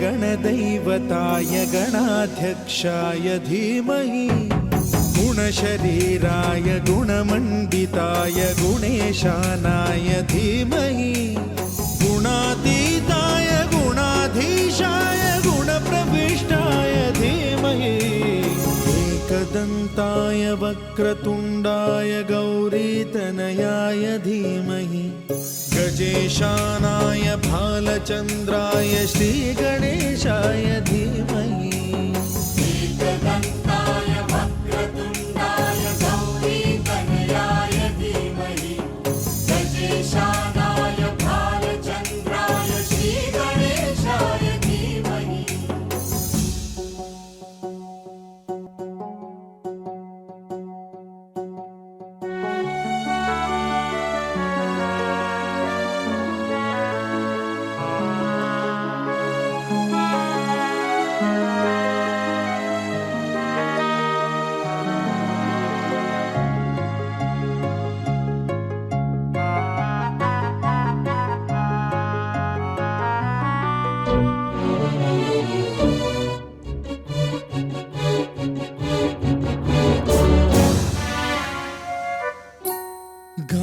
गणदैवताय गणाध्यक्षाय धीमहि गुणशरीराय गुणमण्डिताय गुणेशानाय धीमहि गुणातीताय गुणाधीशाय गुणप्रविष्टाय धीमहि एकदन्ताय वक्रतुण्डाय गौरीतनयाय धीमहि गजेशानाय भालचन्द्राय श्रीगणेशाय धीमहि एकदन्ताय वक्रतुण्डाय गौरीतनयाय धीमहि गजेशानाय भालचन्द्राय श्रीगणेशाय धीमहि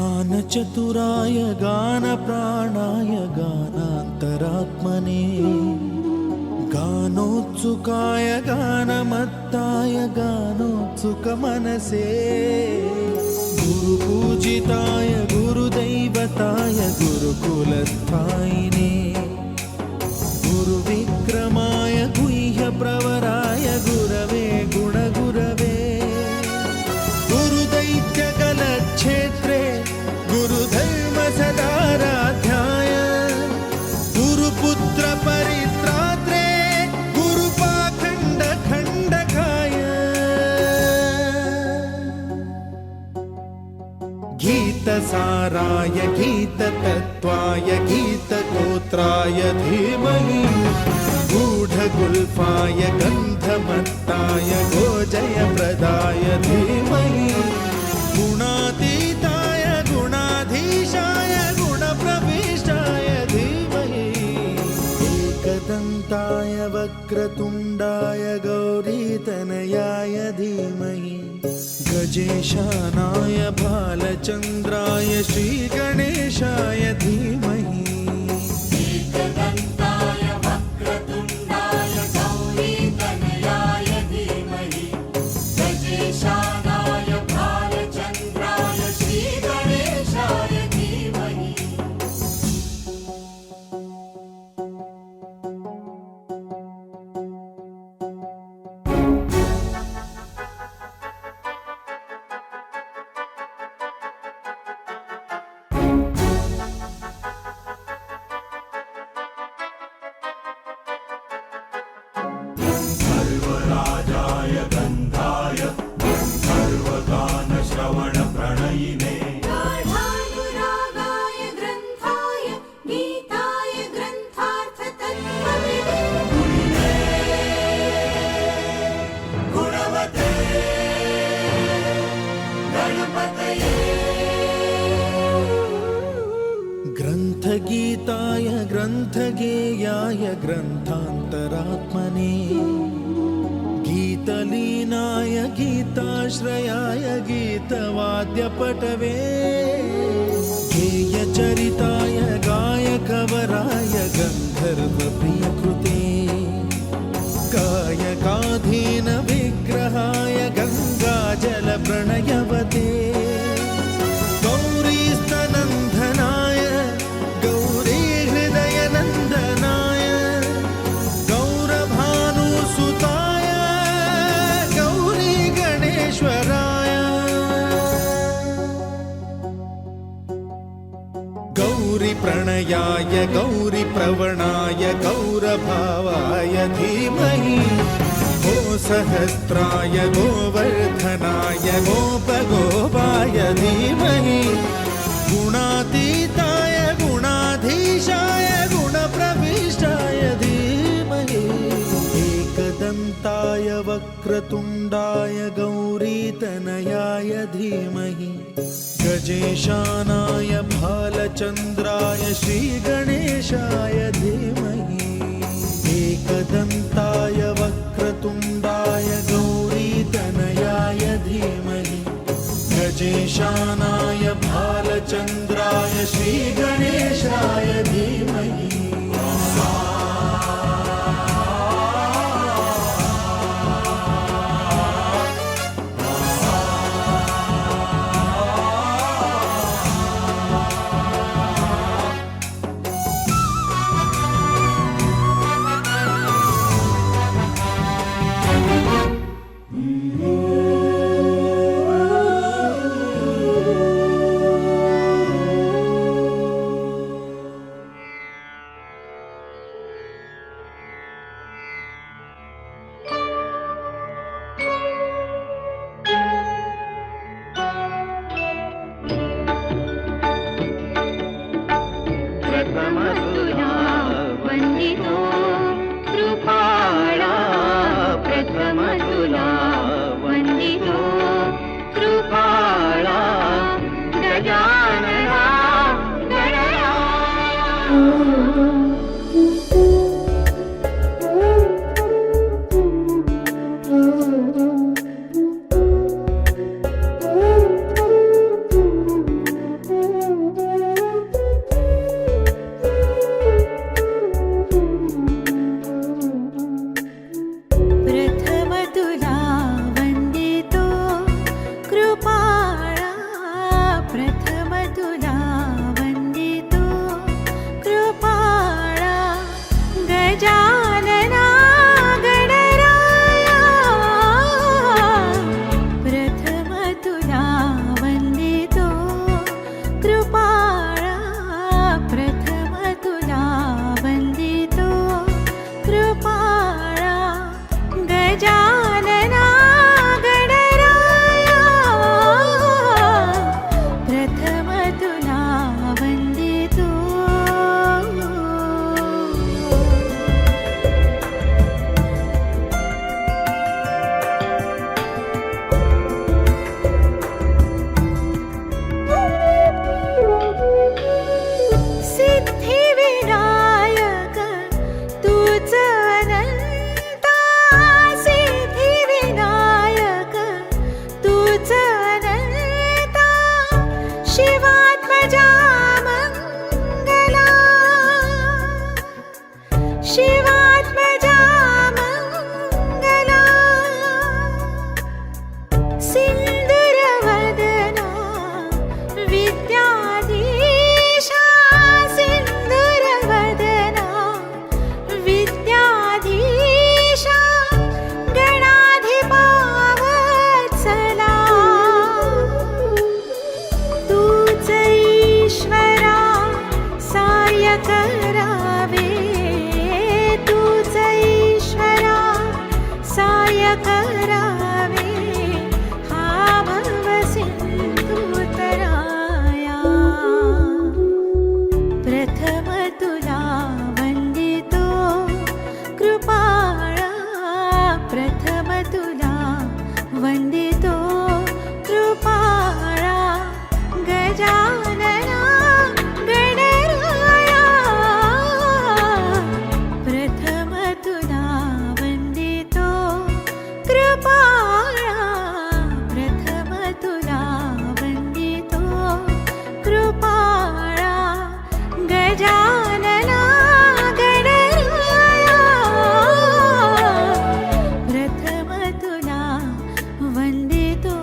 गानचतुराय गानप्राणाय गानान्तरात्मने गानोत्सुकाय गानमत्ताय गानोत्सुकमनसे गुरुपूजिताय गुरुदैवताय गुरुकुलस्थायिने गुरुविक्रमाय गुह्यप्रवराय गुरवे गुणगुरवे गुरुदैत्यकलक्षेत्रे गुरुधर्मसदाराध्याय गुरुपुत्रपरित्रात्रे गुरुपाखण्डखण्डकाय गीतसाराय गीततत्त्वाय गीतगोत्राय धीमहि गूढगुल्फाय गन्धमत्ताय गोजयप्रदाय धीमहि गुणातीताय गुणाधीशाय गुणप्रविष्टाय धीमहि एकदन्ताय वक्रतुण्डाय गौरीतनयाय धीमहि गजेशानाय भालचन्द्राय श्रीगणेशाय धीमहि एकदन्ताय वक्रतुण्डाय गौरीतनयाय धीमहि गजेशानाय भालचन्द्राय श्रीगणेशाय धीमहि सर्वराजाय गन्धाय सर्वगानश्रवणप्रणयिने गाढानुरागाय ग्रन्थाय गीताय ग्रन्थार्थतत्त्वविदे गुणवते गणपतये ग्रन्थगीताय ग्रन्थगेयाय ग्रन्थान्तरात्मने गीतलीनाय गीताश्रयाय गीतवाद्यपटवे गेयचरिताय गायकवराय गन्धर्वप्रियकृते गायकाधीन विग्रहाय गङ्गाजलप्रणयवते गौरीस्तनन्दनाय गौरीहृदयनन्दनाय गौरभानुसुताय गौरीगणेश्वराय गौरीप्रणयाय गौरीप्रवणाय गौरभावाय धीमहि गोसहस्राय गोवर्धनाय गोपगोपाय धीमहि गुणातीताय गुणाधीशाय गुणप्रविष्टाय धीमहि एकदन्ताय वक्रतुण्डाय गौरीतनयाय धीमहि गजेशानाय भालचन्द्राय श्रीगणेशाय धीमहि ईशानाय भालचन्द्राय श्रीगणेशाय धीमहि प्रथमतुला वन्दितो कृपाळा प्रथमतुला वन्दितो कृपाळा गजानना गणया प्रथमतुला वन्दितो कृपाळा प्रथमतुला वन्दितो कृपाळा गजानना गणराया प्रथमतुला वन्दितो कृपाळा प्रथमतुला वन्दितो कृपाळा गजानना गणराया प्रथमतुला वन्दितो सिद्धिविनायक तूच अनंता सिद्धिविनायक तूच अनंता शिवात्मजा मंगला शिवात्मजा मंगला सिन्दूरवदना विद्याधीशा सिन्दूरवदना विद्याधीशा गणाधिपा वत्सला तूच ईश्वरा सार्य करावे तूच ईश्वरा सार्य करावे हा भव सिंधुतराया प्रथमतुला वन्दितो कृपाळा प्रथमतुला वन्दितो कृपाळा गजानना गणराया प्रथमतुला वन्दितो कृपाळा प्रथमतुला वन्दितो कृपाळा गजानना गणराया प्रथमतुला वन्दितो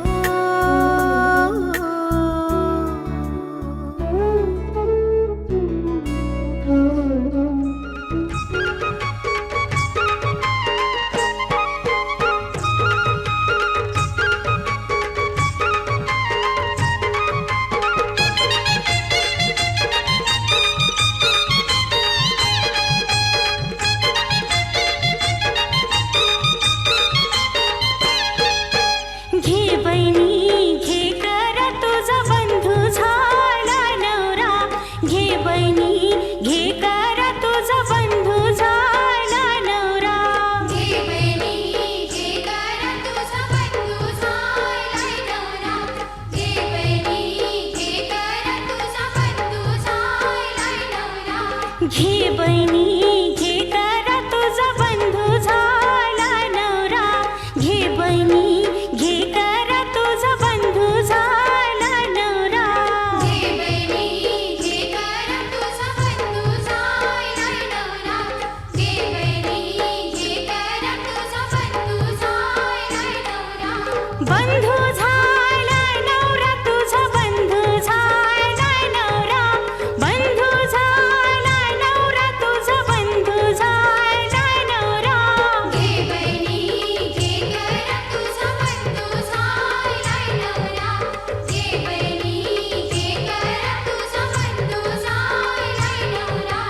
बंधू झालाय नवरा तुझा बंधू झालाय नवरा बंधू झालाय नवरा तुझा बंधू झालाय नवरा घे बहिणी घे गरा तुझा बंधू झालाय नवरा घे बहिणी घे गरा तुझा बंधू झालाय नवरा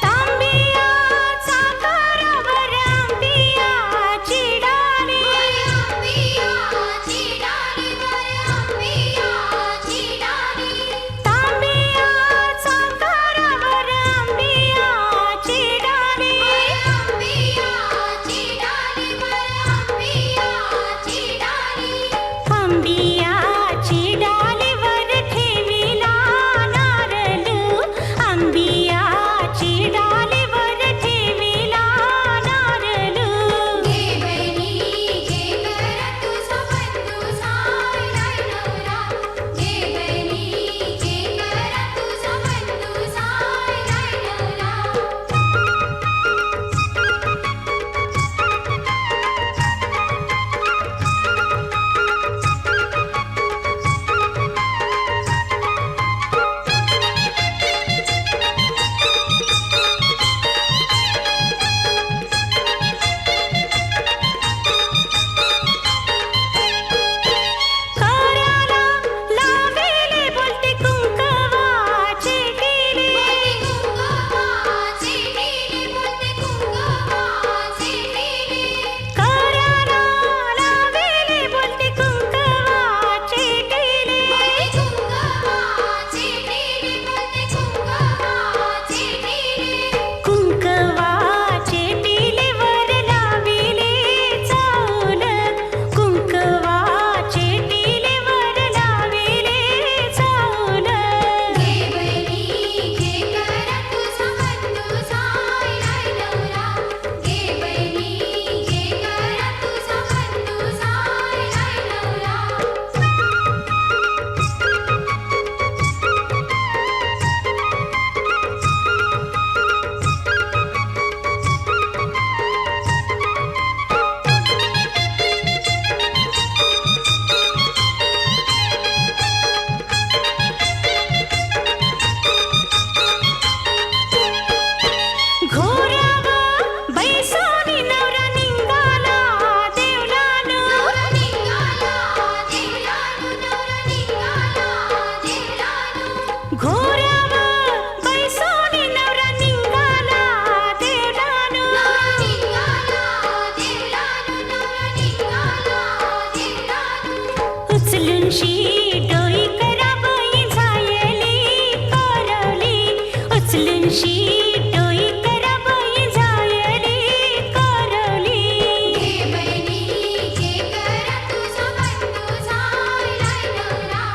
तांबिया चाकारावर आंबिया चिडाली अंबिया चिडाली अंबिया चिडाली तांबिया चाकारावर आंबिया चिडाली अंबिया चिडाली अंबिया चिडाली आंबिया चिडालीवर ठेविला नारळ आंबिया चिडालीवर ठेविला नारळ घे बहिणी घे गरा तुझा बंधू झालाय नवरा घे बहिणी घे गरा तुझा बंधू झालाय नवरा कराला लावेले बोलते कुंकवाचे टिले कुंकवाचे टिले बोलते कुंकवाचे टिले कराला लावेले बोलते कुंकवाचे टिले कुंकवाचे टिले बोलते कुंकवाचे टिले कुंकवाचे टिलेवर लाविले चावल कुंकवाचे टिलेवर लाविले चावल घे बहिणी घे गरा तुझा बंधू झालाय नवरा घे बहिणी घे गरा तुझा बंधू झालाय नवरा घोड्यावर बैसोनी नवरा निघाला देवलानं नवरा निघाला देवलानु नवरा निघाला देवलानु घोड्यावर बैसोनी नवरा निघाला देवलानं नवरा निघाला देवलानु नवरा निघाला देवलानु उचलून डोई कराबाई झायली करवली उचलून डोई कराबाई झायली करवली घे बहिणी घे गरा तुझा बंधू झालाय नवरा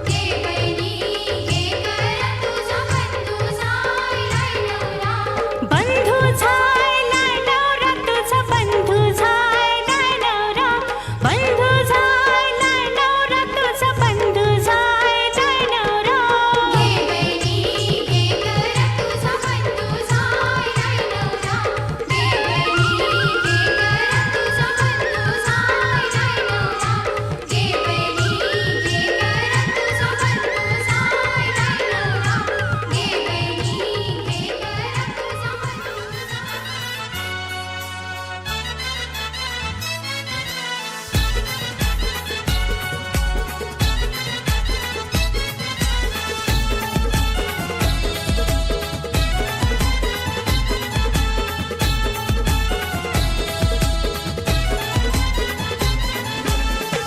घे बहिणी घे गरा तुझा बंधू झालाय नवरा बंधू झालाय नवरा तुझा बंधू झालाय नवरा बंधू झालाय नवरा तुझा बंधू झालाय नवरा घे बहिणी घे गरा तुझा बंधू झालाय नवरा घे बहिणी घे गरा तुझा बंधू झालाय नवरा घे बहिणी घे गरा तुझा बंधू झालाय नवरा घे बहिणी घे गरा तुझा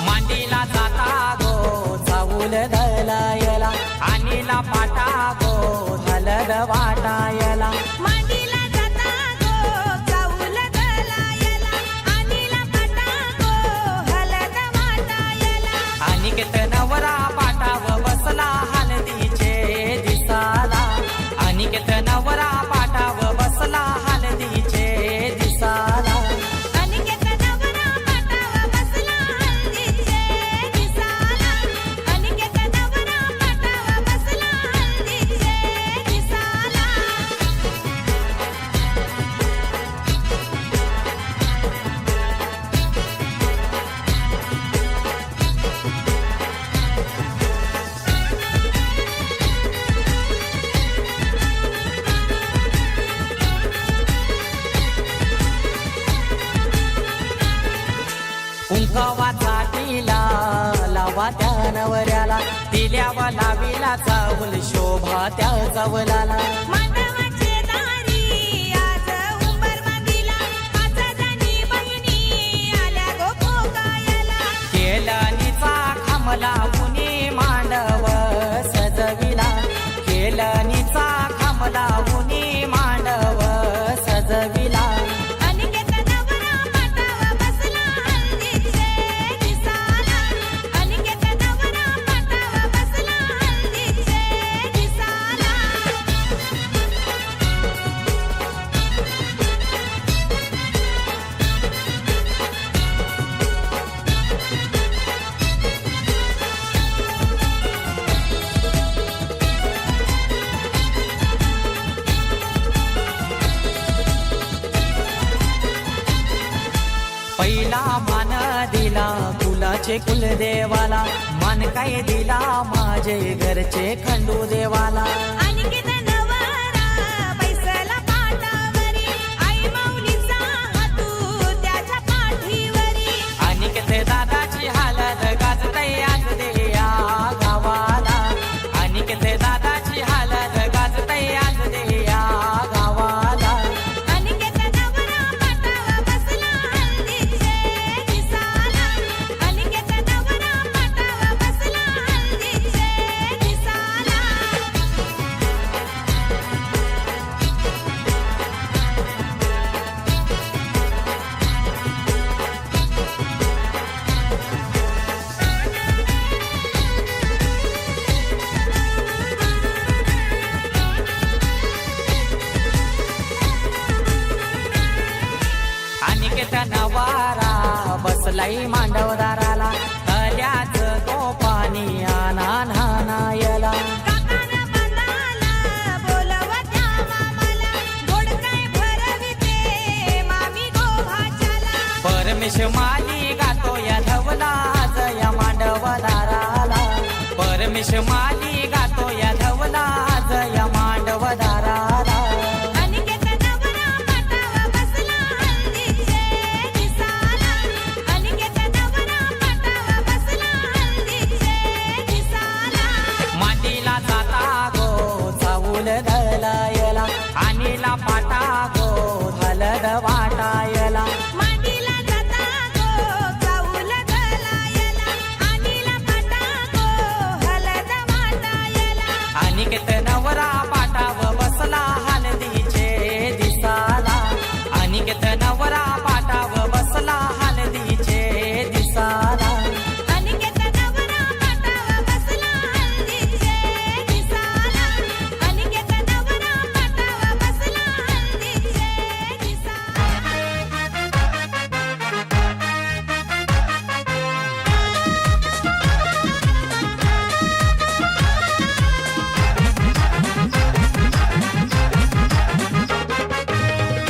मांडीला जाता गो चाऊल दलायला आणीला पाटा गो हलद वाटायला मांडीला जाता गो चाऊल दलायला आणीला पटा गो हलद वाटायला अनिकेत नवरा पाटाव बसला हलदीचे दिसाला अनिकेत नवरा गव्हाचा टिला लावा त्या नवऱ्याला दिल्यावा लावीला चावल शोभा त्या चवलाला मांडवाचे दारी आज उंबर मांदिला पाच जणी बहिणी आल्या गो भोगायला केलनीचा खांबला उनी मांडव सजविला केलनीचा खांबला उनी मांडव सजविला अनिकेत नवरा पाटावा बसला हल्दीचे दिसाला अनिकेत नवरा पाटावा बसला हल्दीचे दिसाला पहिला मान दिला कुलाचे कुलदेवाला मान काय दिला माझे घरचे खंडू देवाला अनिकेत नवरा बैसला पाटावरी आई माऊलीचा हातू त्याच्या पाठीवरी अनिकेत दादाची हालत गाजतय आज दे या गावाला अनिकेत दादाची हालत गाजतय आज दे या गावाला अनिकेत नवरा पाटावा बसला हल्दीचे दिसाला अनिकेत नवरा पाटावा बसला हल्दीचे दिसाला अनिकेत नवारा बसलाई मांडवदाराला तल्याच तो पाणी आना नानायला काकाना बंदाला बोलवत्या मामाला गोड काय भरविते मामी गो भाच्याला परमेश माली गातो या धवला जया मांडवदाराला परमेश माली गातो या धवला जया मांडवदाराला अनिकेत नवरा पाटावा बसला हल्दीचे दिसाला अनिकेत नवरा पाटावा बसला हल्दीचे दिसाला मांडीला जाता गो चावूल दलायला आणीला पाटा गो हलद वाटायला मांडीला जाता गो चाऊल घालायला अनिला पाटा गो हलद वाटायला अनिकेत नवरा पाटाव बसला हलदीचे दिसाला अनिकेत नवरा पाटाव बसला हलदीचे दिसाला अनिकेत नवरा पाटावा बसला हल्दीचे दिसाला अनिकेत नवरा पाटावा बसला हल्दीचे दिसाला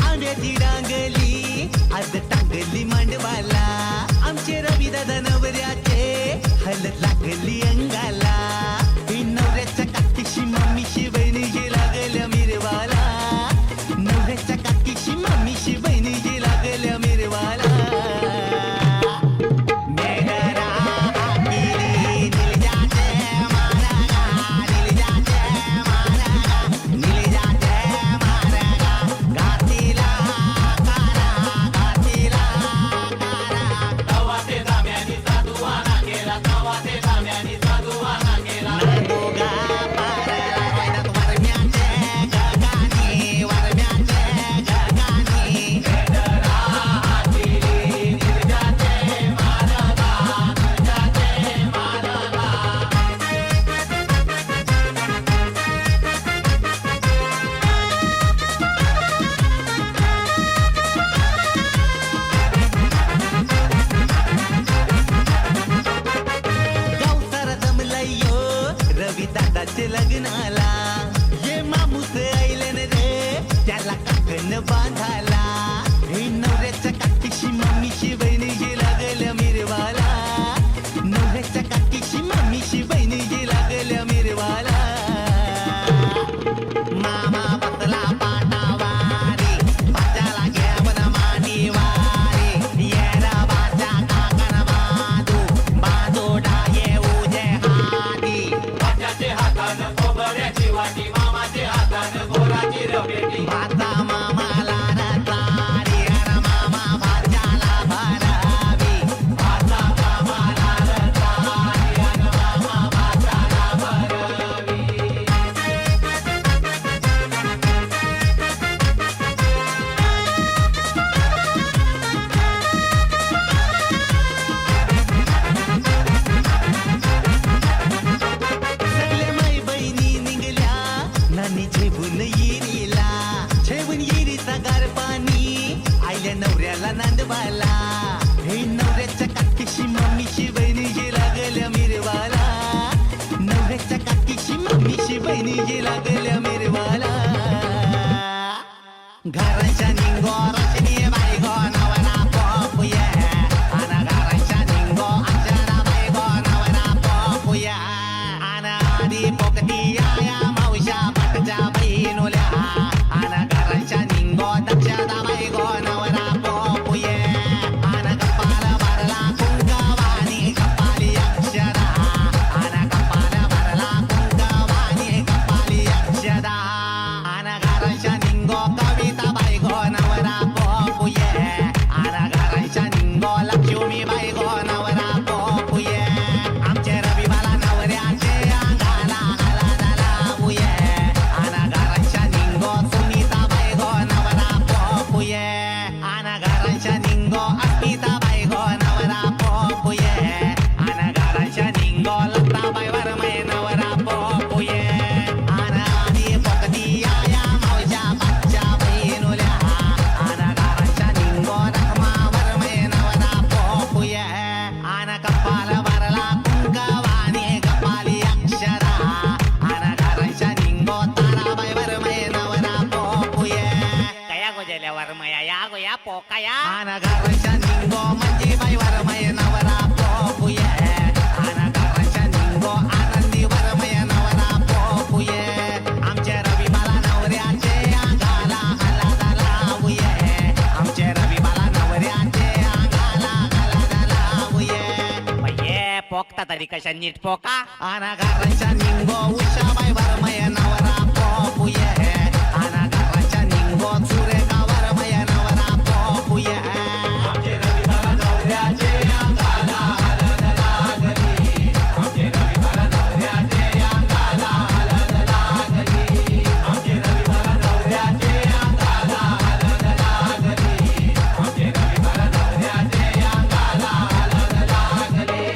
आंब्याची डांगली आज टांगली मांडवाला आमचे रवी दादा नवऱ्याचे हलत लागली अंगाला ही नवऱ्याच्या काकीशी मम्मीशी बहिणीशी लागल्या मिरवाला नवऱ्याच्या काकीशी मम्मीशी बहिणीशी लागल्या मिरवाला मेघरा आकिली निलजाचे मारगा निलजाचे मारगा निलजाचे मारगा गातीला कारा गातीला कारा तवा ते दाम्यानी साधुवाना केला तवा ते दाम्यानी साधुवाना केला दोघा पारला रायनात वरम्याचे गगानी वरम्याचे गगानी मेघरा आकिली निलजाचे मारगा निलजाचे मारगा गावसारा जमलायो रवी दादाचे लग्नाला ये मामूस आईले न रे त्याला काकण बांधाला हे नवऱ्याच्या काकीशी मम्मीशी बहिणीशी लागल्या मिरवाला नवऱ्याच्या काकीशी मम्मीशी बहिणीशी लागल्या मिरवाला मामा बसला पाटावारी बाजाला घ्या बना मांडीवारी येरा बाजा काकण बहिणीची लागल्या मिरवाला घराच्या निंगो रचनी बायगो नवरा पपुया आना घराच्या निंगो अक्षरा बायगो नवरा पपुया आना आधी पोकती या मावशा पटच्या बहिणुल्या आना घराच्या निंगो दक्षदा बायगो नवरा पपुया आना कपाल भरला कुंकवानी कपाली अक्षरा आना कपाल भरला कुंकवानी कपाली अक्षरा आना घराच्या निंगो कविता बायगो नवरा पपुये आना घराच्या निंगो लक्ष्मी बायगो नवरा पपुये आमचे रविवाला नवऱ्याचे अंगाला हळद लावूये आना घराच्या निंगो सुनीता बायगो नवरा पपुये आना घराच्या निंगो अस्मिता बायगो नवरा पपुये आना घराच्या निंगो लता बायवर मै नवरा पपुये आना आधी पोकती या मावशा बच्चा बहिणुल्या आना घराच्या निंगो रखमावर मै नवरा पपुये आना कपाल भरला कुंकवानी कपाली अक्षरा आना घराच्या निंगो ताराबाईवर मै नवरा पपुये कया गोजल्यावर मया या गोया पोकाया आना घराच्या निंगो मंजीबाईवर मै नवरा पपुये आना घराच्या निंगो आनंदीवर मै नवरा पपुये आमचे रविबाला नवऱ्याचे अंगाला हळद लावूये आमचे रविबाला नवऱ्याचे अंगाला हळद लावूये ये पोकता तरी कशा नीट पोका आना घराच्या निंगो उषाबाईवर मै नवरा पपुये आना घराच्या निंगो सुरेखावर मै नवरा पपुये आमचे रविबाला नवऱ्याचे अंगाला हळद लागली आमचे रविबाला नवऱ्याचे अंगाला हळद लागली आमचे रविबाला नवऱ्याचे अंगाला हळद लागली आमचे रविबाला नवऱ्याचे अंगाला हळद लागली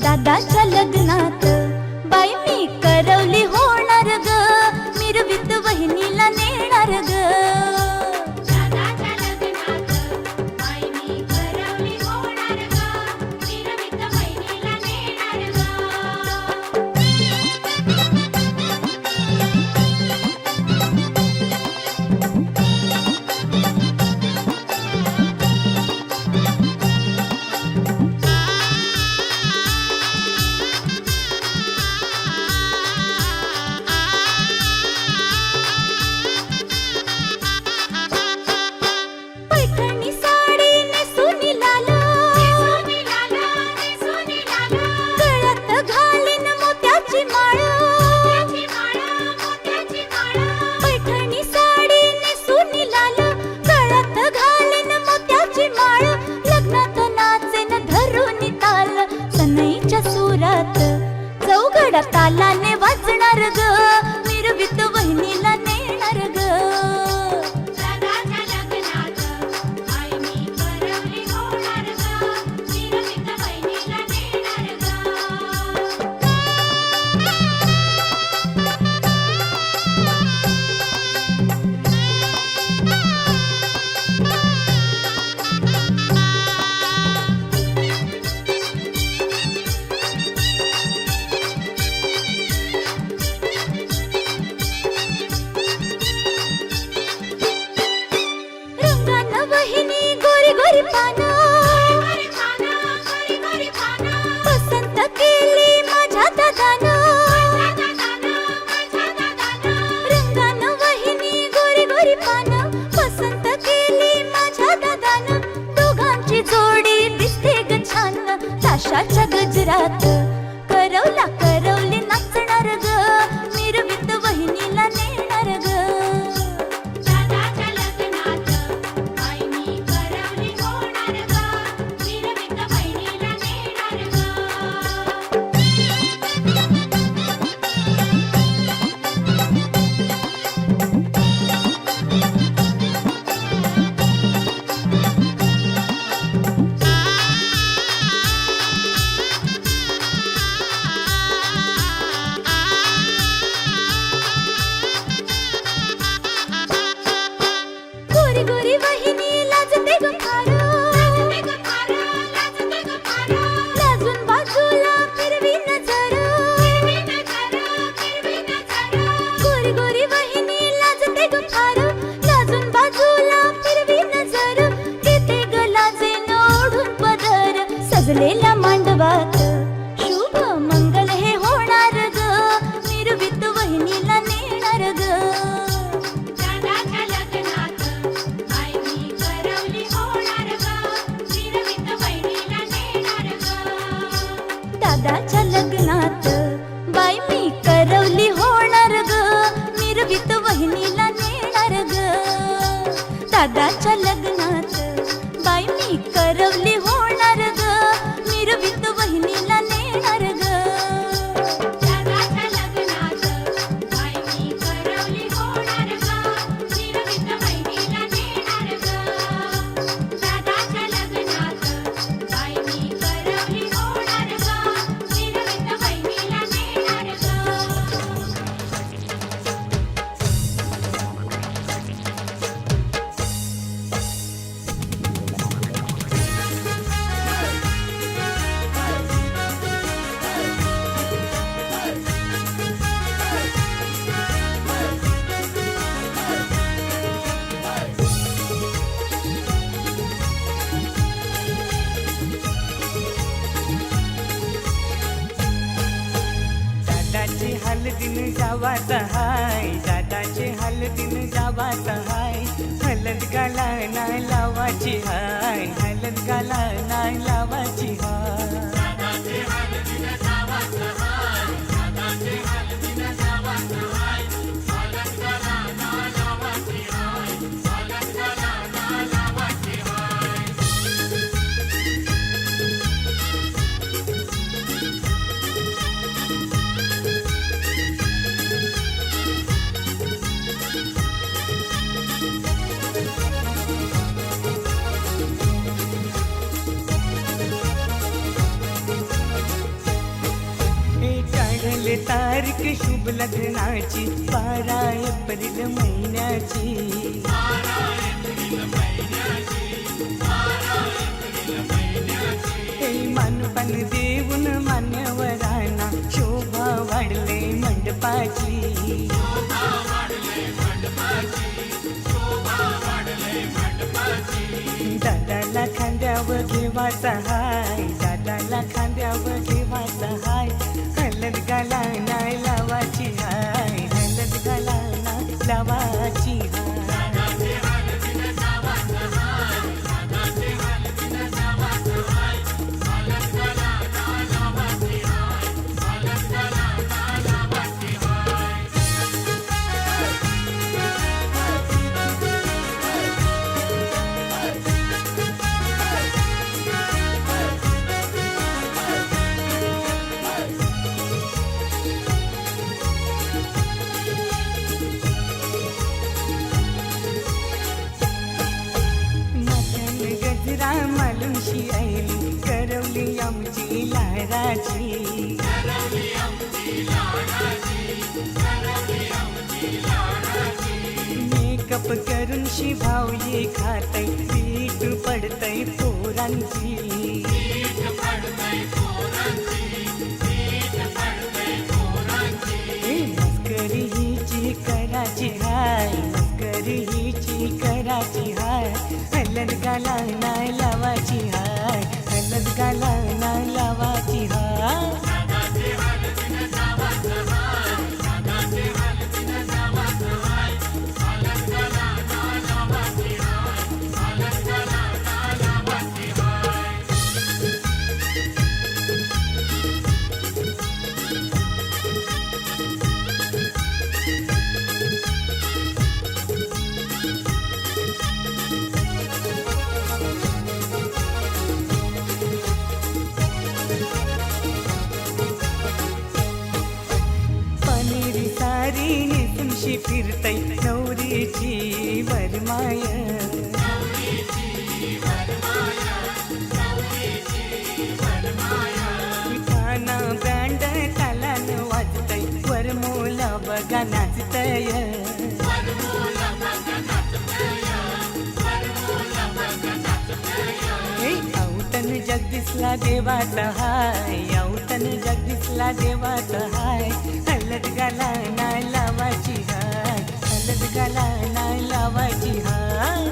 दादाच्या लग्नात बाई मी करवली होणार ग मिरवीत वहिनीला नेणार ग दादाच्या लग्नात बाई मी करवली होणार ग मिरवीत बहिणीला नेणार ग पैठणी साडी नेसून लाल गळ्यात घालीन मोत्याची माळ पैठणी साडी नेसून लाल गळ्यात घालीन मोत्याची माळ लग्नात नाचेन धरून ताल सनईच्या सुरात चौघडा तालाने वाजणार ग मिरवीत वहिनीला नेणार ग दादाच्या लग्नात बाई मी करवली होणार ग मिरवीत बहिणीला नेणार ग रंगानं वहिनी गोरी गोरी पानं पसंत केली माझ्या दादानं रंगानं वहिनी गोरी गोरी पानं पसंत केली माझ्या दादानं दोघांची जोडी दिसते ग छान ताशाच्या गजरात करवला करवली नाचणार ग मिरवीत वहिनीला नेणार ग दादाच्या लग्नात बाई मी करवली होणार ग मिरवीत बहिणीला नेणार ग आ सजलेल्या मांडवात शुभ मंगल हे होणार ग निर्वित वहिनीला नेणार ग दादाच्या लग्नात बाई मी करवली होणार ग निर्वित बहिणीला नेणार ग दादाच्या लग्नात बाई मी करवली होणार ग निर्वित वहिनीला नेणार ग दादाच्या लग्नात बाई मी करवली होणार ग निर्वित वहिनीला नेणार ग दादाच्या लग्नात बाई मी करवली होणार ग निर्वित बहिणीला नेणार ग दादाच्या लग्नात बाई मी करवली होणार ग निर्वित बहिणीला नेणार ग दादाचे हलदीन जावाचा हाय दादाचे हलदीन जावाचा हाय हलद गाला नाही लावाची हाय हलद गाला नाही लावाची हाय काढले तारीख शुभ लग्नाची 12 एप्रिल महिन्याची हे मानपान देऊन मान्यवरांना शोभा वाढले मंडपाची दादाला खांद्यावर घेवाचा हाय दादाला खांद्यावर घेवाचा हाय हलद गाला नाही लावाची हाय हलद गाला नाही लावाची हाय गजरा मालुशी आईली करवली आमची लहराची मेकअप करून शिभावली खातय पीठ पडतय पोरांची मस्करी हिची कराची हाय मस्करी हिची कराची हाय हलद गाला नाही लावाची हाय हलद गाला नाही लावाची हाय पनीरी सारी निसुमशी फिरतय नवरीची वरमाय खाना बँड तालान वाजतय वरमोला बघा नाचतय औतन जगदीशला देवाचा हाय औतन जगदीशला देवाचा हाय हलद गाला नाही लावाची हाय हलद गाला नाही लावाची हाय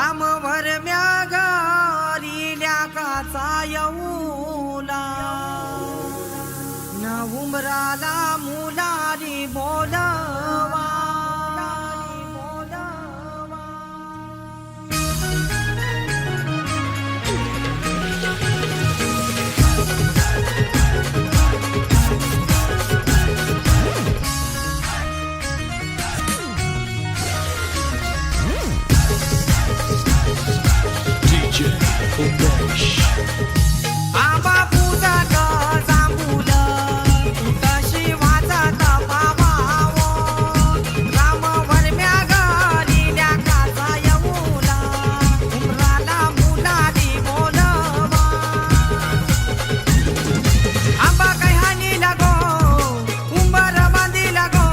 रामवर म्यागारिल्या काचा येऊला न उमराला मुलारी बोलवा आंबा पूजात जांभूल तशी वाजत पावावो रामवर म्यागारिल्या काचा येऊला उमराला मुलारी बोलवा आंबा काय हानी लागो उंबर बांधी लागो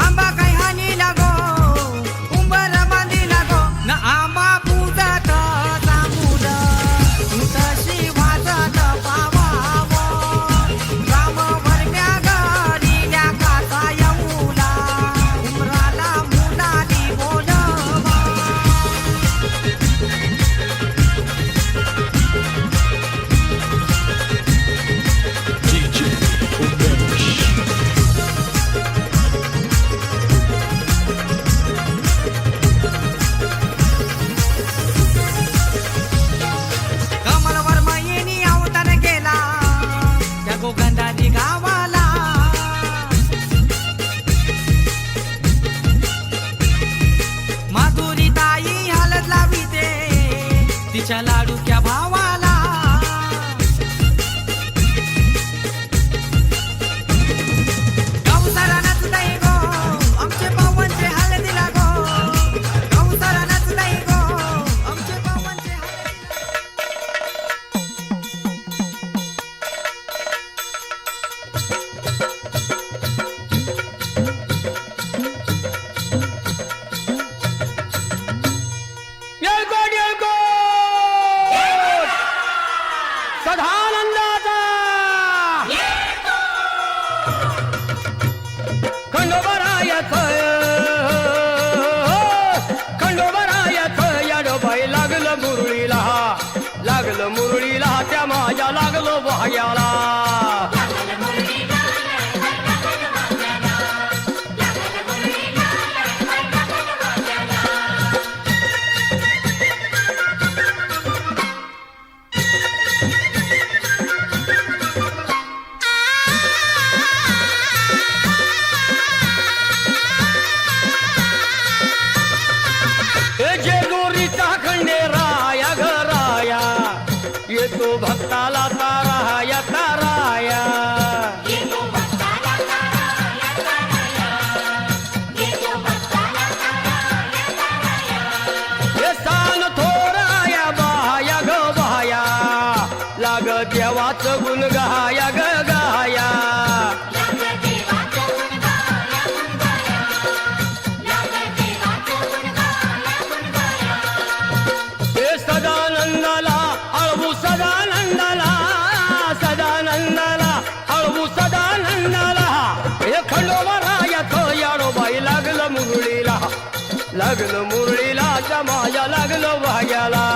आंबा काय हानी लागो उंबर बांधी लागो न आंबा पूजात जांभूल तशी वाजत पावावो रामवर म्यागारिल्या काचा येऊला उमराला मुलारी बोलवा कमलवर मयिनी अवतार केला त्या गोगंधारी गावाला माधुरी ताई हलत लाविते तिच्या लाडूक्या भावाला गौसाला नचताई गो आमचे पावनचे हलदीला गो गौसाला नचताई गो आमचे पावनचे हलदीला सदानंदाचा खंडोबरायच याडोबाई लागलं मुरळीला त्या माझ्या लागलो भाग्याला जेजुरीचा खंडेराया घराया येतो भक्ताला ताराया ताराया हे सान थोराया बाया ग बाया लाग देवाचं गुण गाया ग गाया सदानंदाला अळवू सदानंदाला सदानंदाला अळवू सदानंदाला हे खंडोबरायाच याडोबाई लागलं मुरळीला त्या माझ्या लागलं भाग्याला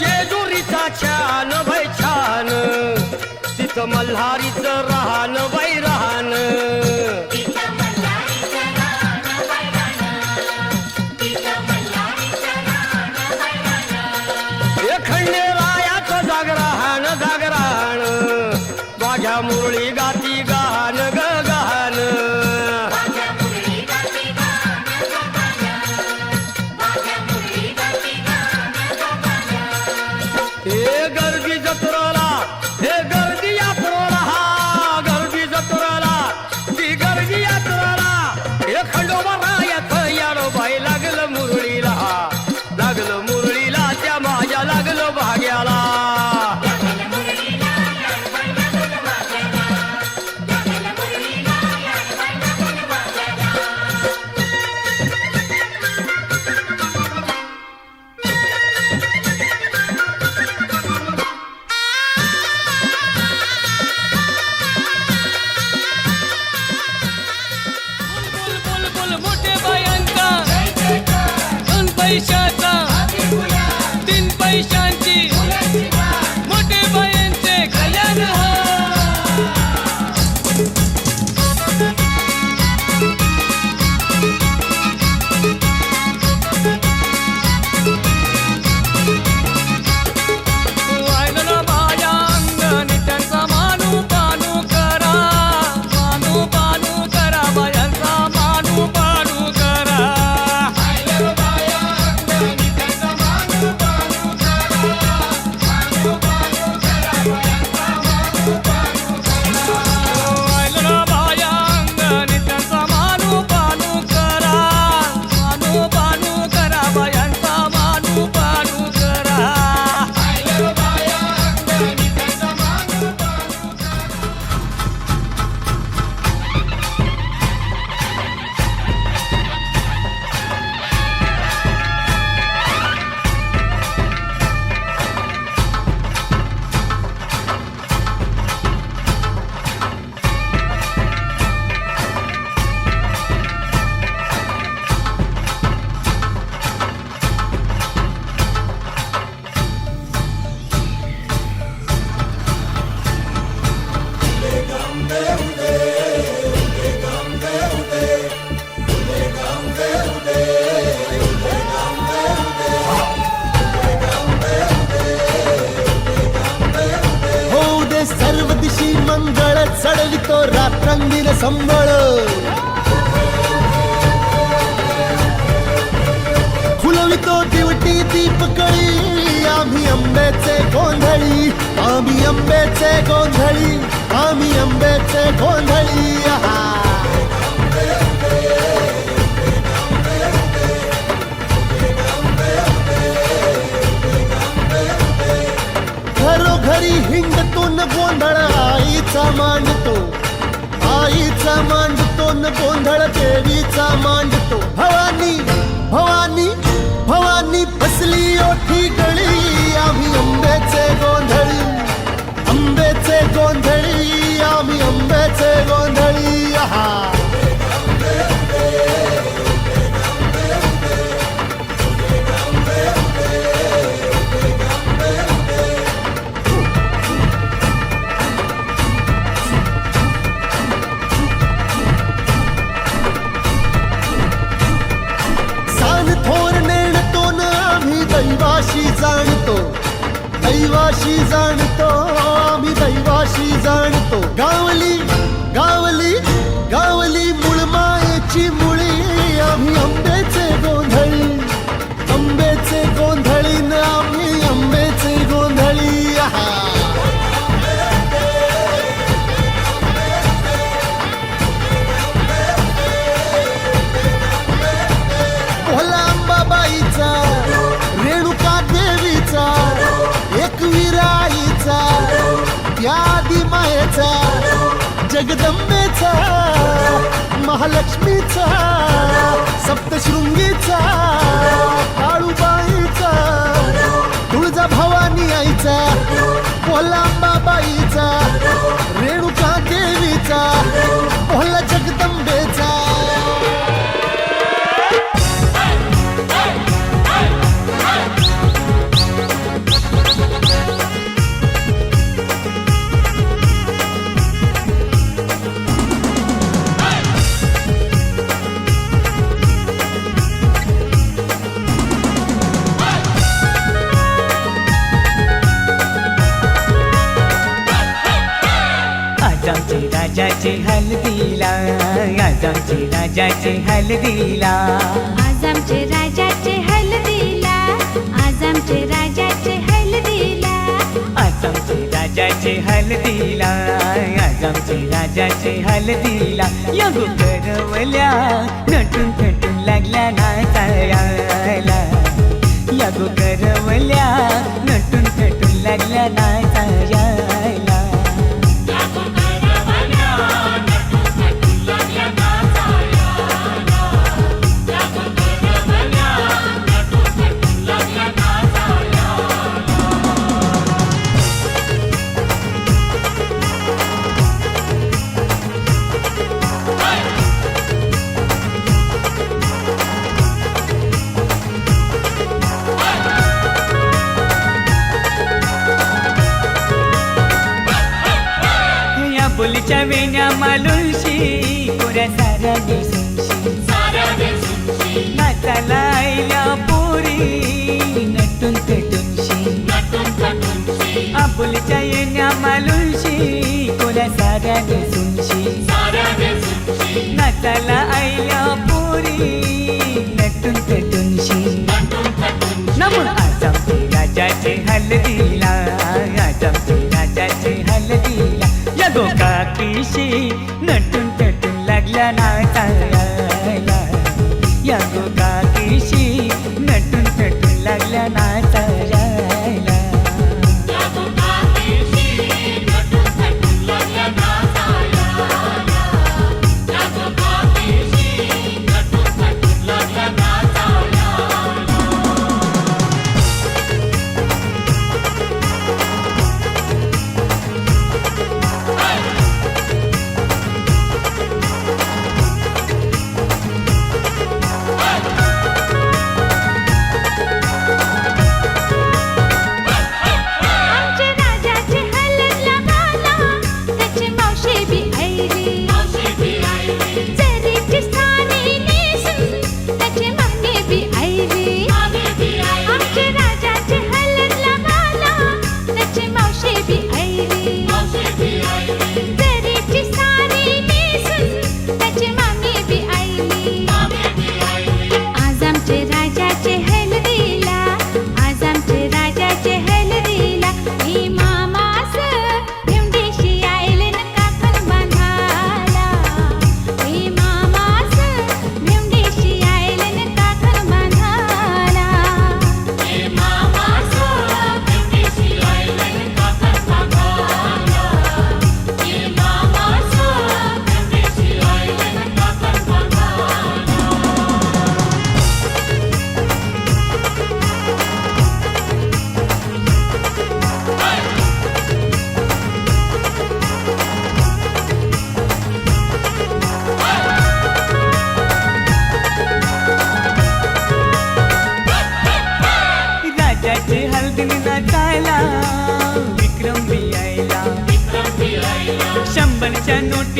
जेजुरीचा छान भै छान तिथं मल्हारीचं राहन बाई राहन हे खंडेरायाचं जागराहन जागराहन माझ्या मुरळी गाती गान ग गान हे गर्दी जत्रेला हे गर्दी यात्रेला गर्दी जत्रेला ती गर्दी यात्रेला हे खंडोबरायाचं याडोबाई लागलं मुरळीला त्या माझ्या लागलं भाग्याला होऊ दे सर्व दिशी मंगळ चढवितो रात्रंगीन संबळ फुलवितो दिवटी दीपकळी आम्ही आंब्याचे गोंधळी आम्ही आंब्याचे गोंधळी आम्ही आंब्याचे गोंधळी आहा. घरोघरी हिंडतो न गोंधळ आईचा मांडतो आईचा मांडतो न गोंधळ देवीचा मांडतो भवानी भवानी भवानी बसली ओठी गळी आम्ही आंब्याचे गोंधळी आंब्याचे गोंधळी आम्ही आंब्याचे गोंधळी आहा. दैवाशी जाणतो दैवाशी जाणतो आम्ही दैवाशी जाणतो गावली गावली गावली मूळ मायेची मुळी आम्ही आंब्याचे गोंधळी आंब्याचे गोंधळी न आम्ही आंब्याचे गोंधळी आहा. भोला अंबाबाईचा रेणुका देवीचा एकविराईचा यादी मायेचा जगदंबेचा महालक्ष्मीचा सप्तशृंगीचा काळूबाईचा तुळजा भवानी आईचा भोला अंबाबाईचा रेणुका देवीचा भोला जगदंबेचा राजाचे हलदीला आज आमचे राजाचे हलदीला आज आमचे राजाचे हलदीला आज आमचे राजाचे हलदीला आज आमचे राजाचे हलदीला आज आमचे राजाचे हलदीला यगो करवल्या नटून थटून लागल्या नाचायला यगो करवल्या नटून थटून लागल्या नाचायला बोलीच्या वेण्या मालुशी कोऱ्या साऱ्या दिसूनशी नाचाला आईल्या पोरी नटून थटूनशी आबोलीच्या येण्या मालुशी कोऱ्या साऱ्या दिसूनशी नाचाला आईल्या पोरी नटून थटूनशी नमून आज आमचे राजाचे हलदीला आज आमचे राजाचे हलदीला यगो काकीशी नटून थटून लागल्या नाचायला यगो काकीशी नटून थटून लागल्या नाचायला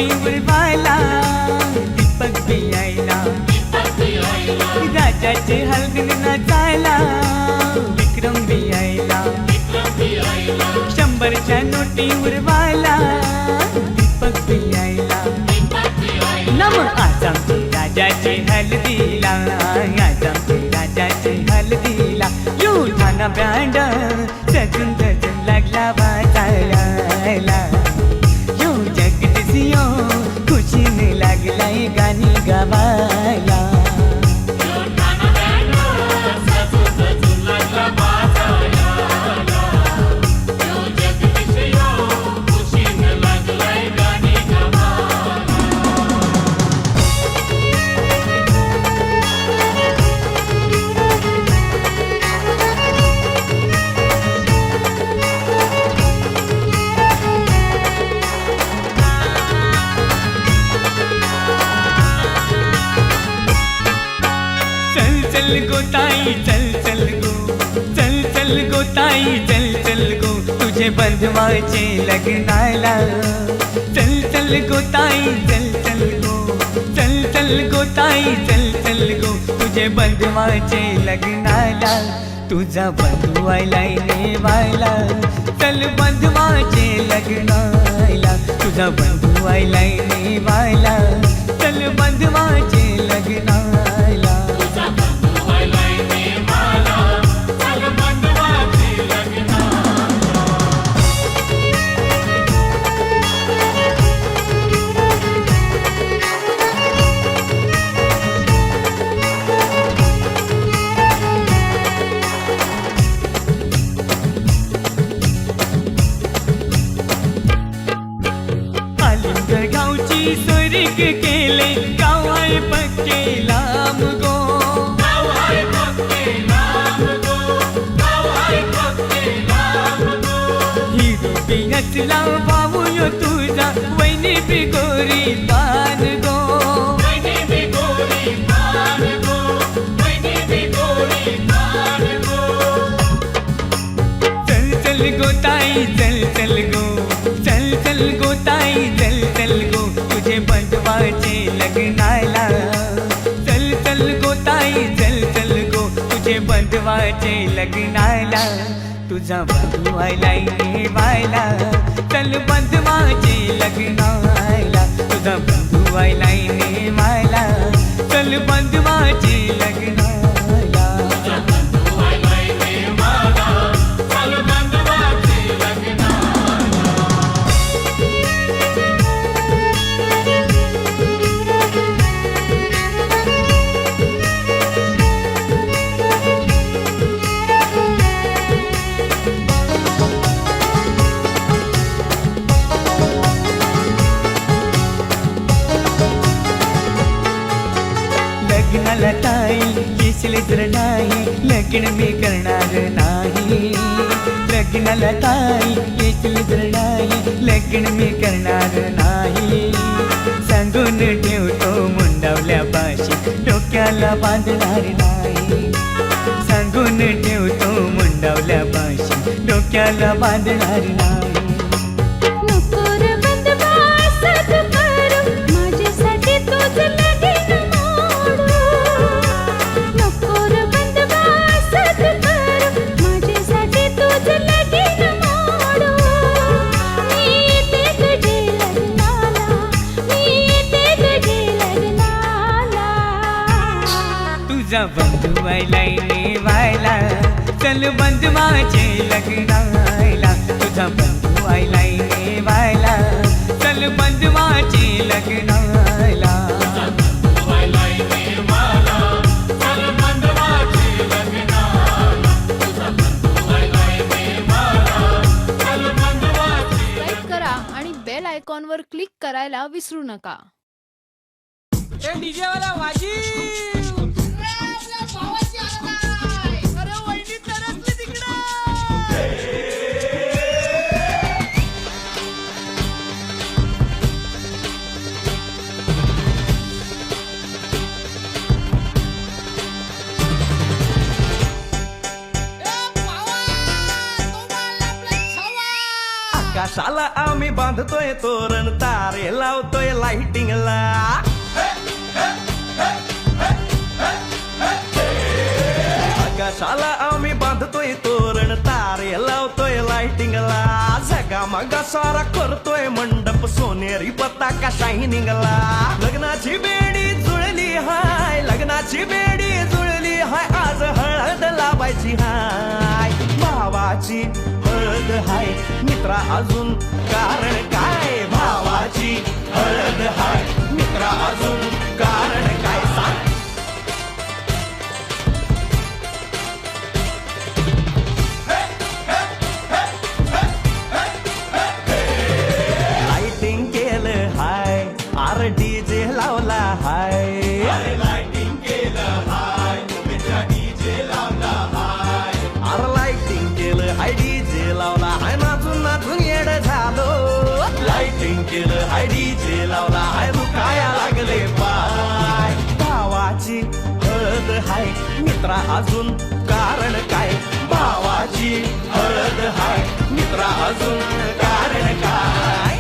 नोटी उडवायला दीपक बियायला राजाचे हलगीन नाचायला विक्रम बियायला 100च्या नोटी उडवायला दीपक बियायला नम आज आमचे राजाचे हलदीला आज आमचे राजाचे हलदीला युठाना बँड सजून सजून लागला वाजायला यो जगदीशियो खुशीने लागलाय गाणी गावायला चल गो ताई चल चल गो चल चल गो ताई चल चल गो तुझे बंधवाचे लग्नाला चल चल गो ताई चल चल गो चल चल गो ताई चल चल गो तुझे बंधवाचे लग्नाला तुझा बंधू आयलाय नेवायला चल बंधवाचे लग्नाला तुझा बंधू आयलाय नेवायला चल बंधवाचे लग्नाला गावची सोरीक केले गाव आहे पक्के लांब गो ही रुपी नचला बाबूयो तुझा वैनी बिगोरी पान गो चल चल गो ताई चल चल गो चल चल गो ताई चल चल गो तुझे बंधवाचे लग्नाला चल चल गो ताई चल चल गो तुझे बंधवाचे लग्नाला तुझा बंधू आयलाय नेवायला चल बंधवाचे लग्नाला तुझा बंधू आयलाय नेवायला चल बंधवाचे लग्नाला लग्नाला ताई येशील तर नाही लग्न मी करणार नाही लग्नाला ताई येशील तर नाही लग्न मी करणार नाही सांगून ठेवतो मुंडावल्या पाशी डोक्याला बांधणार नाही सांगून ठेवतो मुंडावल्या पाशी डोक्याला बांधणार नाही नको रे बंधवास तू करू माझ्यासाठी तूच लगीन मोडू नको रे बंधवास तू करू माझ्यासाठी तूच लगीन मोडू मी येते तुझे लग्नाला मी येते तुझे लग्नाला तुझा बंधू आयलाय नेवायला चल बंधवाचे लग्नाला तुझा बंधू आयलाय नेवायला चल बंधवाचे लग्नाला सबस्क्राईब करा आणि बेल आयकॉनवर क्लिक करायला विसरू नका. आकाशाला आम्ही बांधतोय तोरण तारे लावतोय लाइटिंगला आकाशाला आम्ही बांधतोय तोरण तारे लावतोय लाइटिंगला झगामगा सारा करतोय मंडप सोनेरी पताका शायनिंगला लग्नाची बेडी जुळली हाय लग्नाची बेडी जुळली हाय आज हळद लावायची हाय भावाची हळद हाय मित्रा अजून कारण काय भावाची हळद हाय मित्रा अजून कारण काय सांग लाइटिंग केलं हाय आर डीजे लावला हाय लाइटिंग केलं हाय मित्रा डीजे लावला हाय अरे लाइटिंग केलं हाय डीजे लावला हाय नाचून नाचून येड झालो लाइटिंग केलं हाय डीजे लावला हाय दुखाया लागले पाय भावाची हळद हाय मित्रा अजून कारण काय भावाची हळद हाय मित्रा अजून कारण काय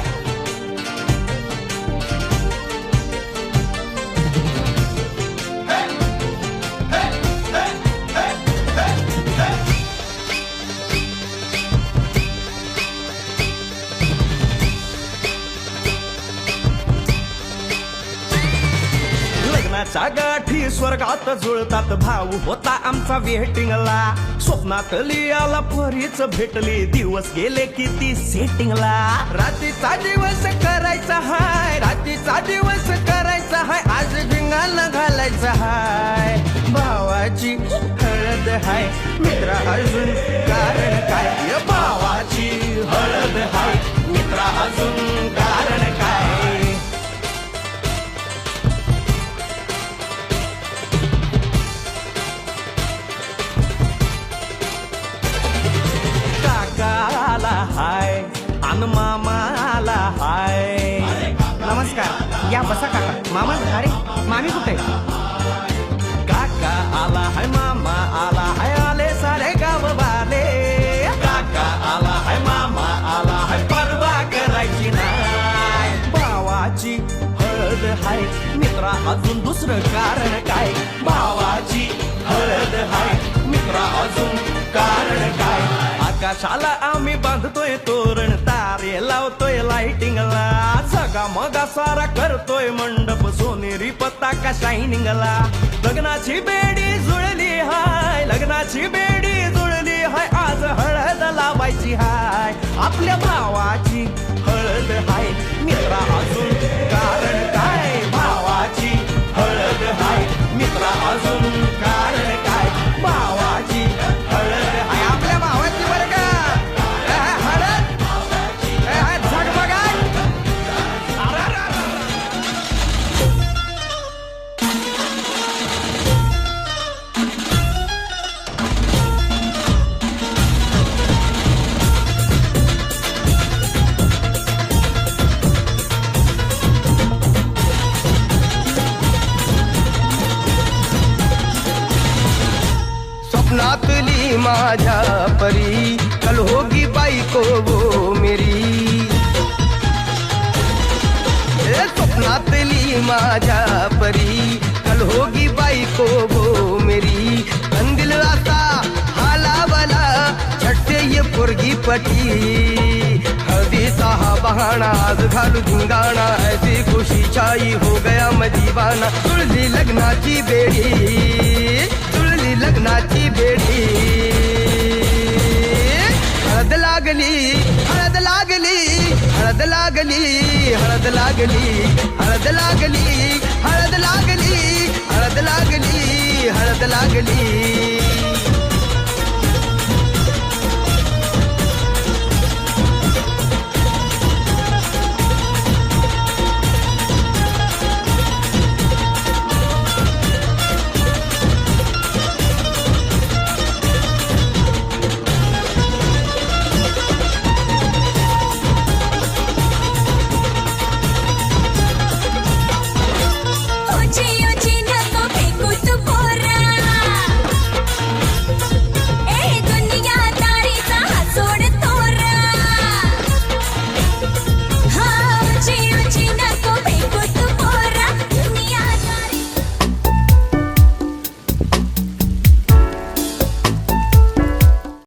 लग्नाच्या गाठी स्वर्गात जुळतात भाऊ होता आमचा वेटिंगला स्वप्नात लियाला परीच भेटली दिवस गेले किती सेटिंगला रात्रीचा दिवस करायचा हाय रात्रीचा दिवस करायचा हाय आज भिंगाला घालायचा हाय भावाची हळद हाय मित्रा अजून कारण काय भावाची हळद हाय मित्रा अजून कारण काय काकाला हाय अन मामाला हाय नमस्कार या बसा काका मामा अरे मामी कुठे काका आला हाय मामा आला हाय आले सारे गाव वाले काका आला हाय मामा आला हाय परवा करायची नाय भावाची हळद हाय मित्रा अजून दुसरं कारण काय भावाची हळद हाय मित्रा अजून कारण काय आकाशाला आम्ही बांधतोय तोरण तारे लावतोय लाइटिंगला जगा मगा सारा करतोय मंडप सोनेरी पताका शायनिंगला लग्नाची बेडी जुळली हाय लग्नाची बेडी जुळली हाय आज हळद लावायची हाय आपल्या भावाची हळद हाय मित्रा अजून कारण काय भावाची हळद हाय मित्रा अजून कारण काय भावाची हळद हाय आपल्या भावाची बरं का हळद झगमगाट स्वप्नातली माझ्या परी कल होगी बायको वो मेरी स्वप्नातली माझ्या परी कल होगी बायको वो मेरी कंदिल आता हालावला छट्टे ये पोरगी पटी हळदीचा हा बहाणा आज घालू धिंगाणा ऐसी खुशी छाई हो गया मदीवाना जुळली लग्नाची बेडी जुळली लग्नाची बेडी हळद लागली हळद लागली हळद लागली हळद लागली हळद लागली हळद लागली हळद लागली हळद लागली